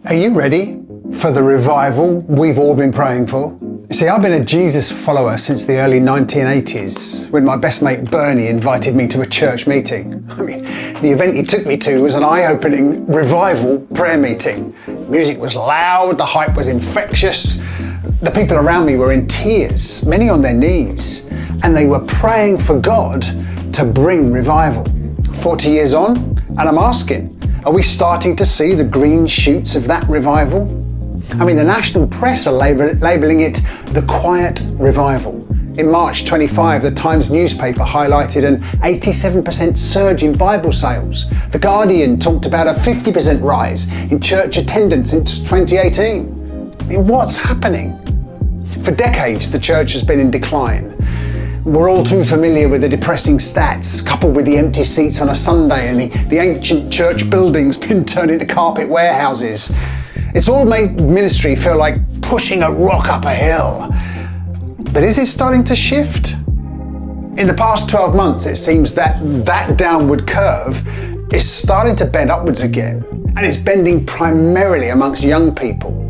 Are you ready for the revival we've all been praying for? See, I've been a Jesus follower since the early 1980s, when my best mate Bernie invited me to a church meeting. The event he took me to was an eye-opening revival prayer meeting. Music was loud, the hype was infectious. The people around me were in tears, many on their knees, and they were praying for God to bring revival. 40 years on, and I'm asking, are we starting to see the green shoots of that revival? The national press are labelling it the quiet revival. In March 25, the Times newspaper highlighted an 87% surge in Bible sales. The Guardian talked about a 50% rise in church attendance since 2018. What's happening? For decades, the church has been in decline. We're all too familiar with the depressing stats, coupled with the empty seats on a Sunday and the ancient church buildings been turned into carpet warehouses. It's all made ministry feel like pushing a rock up a hill. But is it starting to shift? In the past 12 months, it seems that downward curve is starting to bend upwards again, and it's bending primarily amongst young people.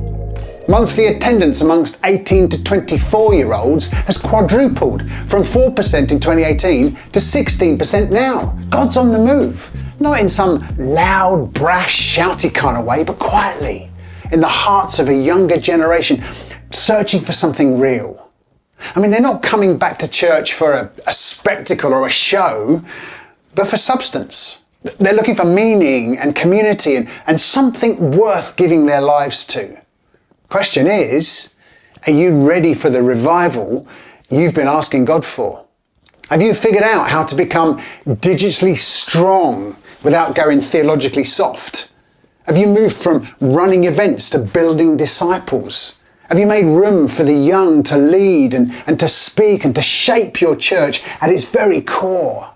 Monthly attendance amongst 18 to 24-year-olds has quadrupled from 4% in 2018 to 16% now. God's on the move, not in some loud, brash, shouty kind of way, but quietly, in the hearts of a younger generation, searching for something real. They're not coming back to church for a spectacle or a show, but for substance. They're looking for meaning and community and something worth giving their lives to. Question is, are you ready for the revival you've been asking God for? Have you figured out how to become digitally strong without going theologically soft? Have you moved from running events to building disciples? Have you made room for the young to lead and to speak and to shape your church at its very core?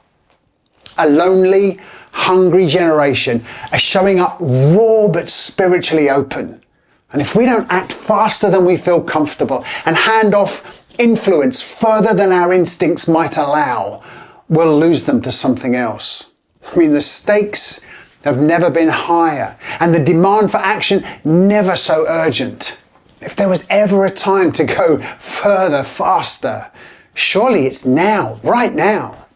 A lonely, hungry generation are showing up raw but spiritually open. And if we don't act faster than we feel comfortable and hand off influence further than our instincts might allow, we'll lose them to something else. The stakes have never been higher, and the demand for action never so urgent. If there was ever a time to go further, faster, surely it's now, right now.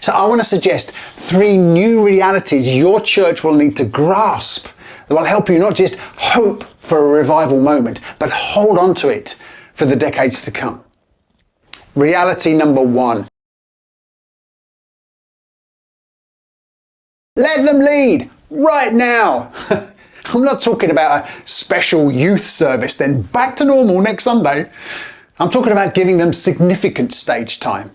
So I want to suggest 3 new realities your church will need to grasp that will help you not just hope for a revival moment, but hold on to it for the decades to come. Reality number 1. Let them lead right now. I'm not talking about a special youth service, then back to normal next Sunday. I'm talking about giving them significant stage time.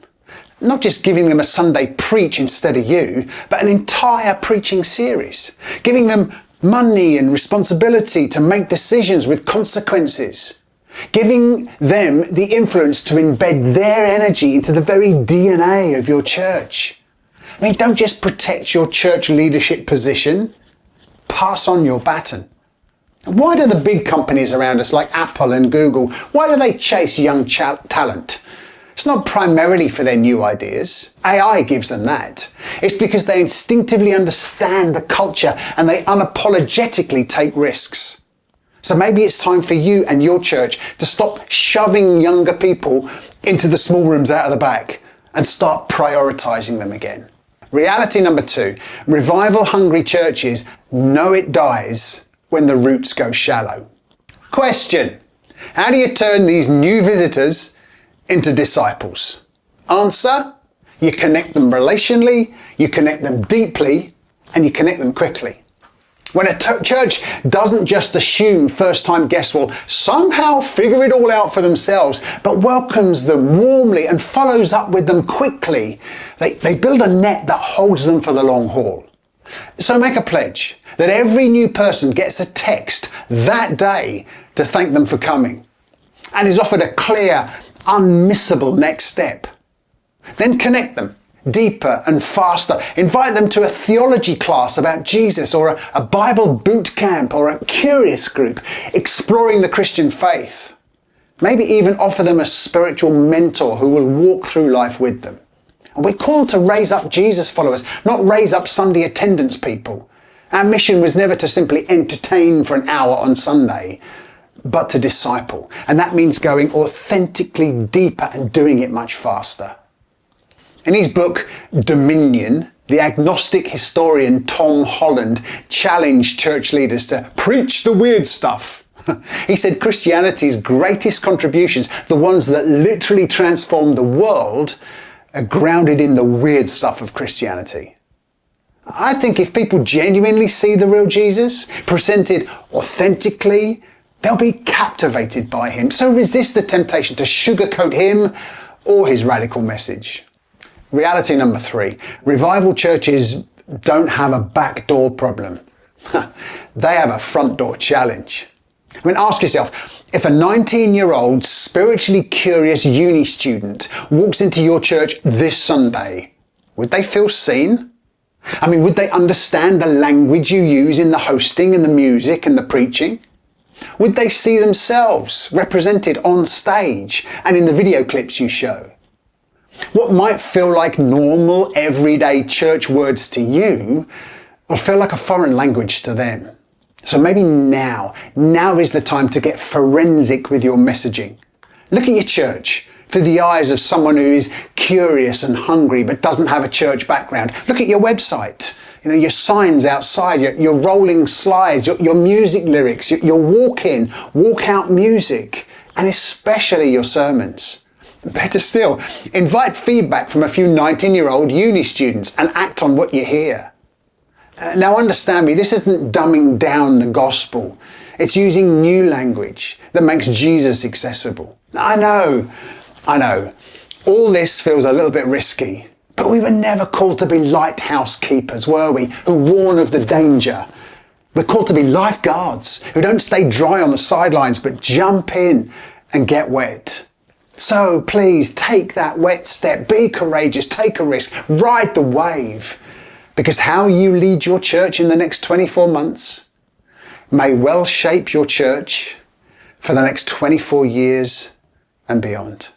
Not just giving them a Sunday preach instead of you, but an entire preaching series. Giving them money and responsibility to make decisions with consequences. Giving them the influence to embed their energy into the very DNA of your church. Don't just protect your church leadership position, pass on your baton. Why do the big companies around us like Apple and Google, why do they chase young talent? It's not primarily for their new ideas. AI gives them that. It's because they instinctively understand the culture and they unapologetically take risks. So maybe it's time for you and your church to stop shoving younger people into the small rooms out of the back and start prioritizing them again. Reality number 2, revival-hungry churches know it dies when the roots go shallow. Question: how do you turn these new visitors into disciples? Answer: you connect them relationally, you connect them deeply, and you connect them quickly. When a church doesn't just assume first-time guests will somehow figure it all out for themselves, but welcomes them warmly and follows up with them quickly, they build a net that holds them for the long haul. So make a pledge that every new person gets a text that day to thank them for coming and is offered a clear, unmissable next step. Then connect them deeper and faster. Invite them to a theology class about Jesus or a Bible boot camp or a curious group exploring the Christian faith. Maybe even offer them a spiritual mentor who will walk through life with them. And we're called to raise up Jesus followers, not raise up Sunday attendance people. Our mission was never to simply entertain for an hour on Sunday, but to disciple. And that means going authentically deeper and doing it much faster. In his book, Dominion, the agnostic historian Tom Holland challenged church leaders to preach the weird stuff. He said Christianity's greatest contributions, the ones that literally transform the world, are grounded in the weird stuff of Christianity. I think if people genuinely see the real Jesus, presented authentically, they'll be captivated by him. So resist the temptation to sugarcoat him or his radical message. Reality number 3, revival churches don't have a backdoor problem. They have a front door challenge. I mean, ask yourself, if a 19-year-old spiritually curious uni student walks into your church this Sunday, would they feel seen? I mean, would they understand the language you use in the hosting and the music and the preaching? Would they see themselves represented on stage and in the video clips you show? What might feel like normal, everyday church words to you will feel like a foreign language to them. So maybe now is the time to get forensic with your messaging. Look at your church through the eyes of someone who is curious and hungry but doesn't have a church background. Look at your website, your signs outside, your rolling slides, your music lyrics, your walk-in, walk-out music, and especially your sermons. Better still, invite feedback from a few 19-year-old uni students and act on what you hear. Now understand me, this isn't dumbing down the gospel. It's using new language that makes Jesus accessible. I know. All this feels a little bit risky, but we were never called to be lighthouse keepers, were we? Who warn of the danger. We're called to be lifeguards who don't stay dry on the sidelines, but jump in and get wet. So please take that wet step, be courageous, take a risk, ride the wave. Because how you lead your church in the next 24 months may well shape your church for the next 24 years and beyond.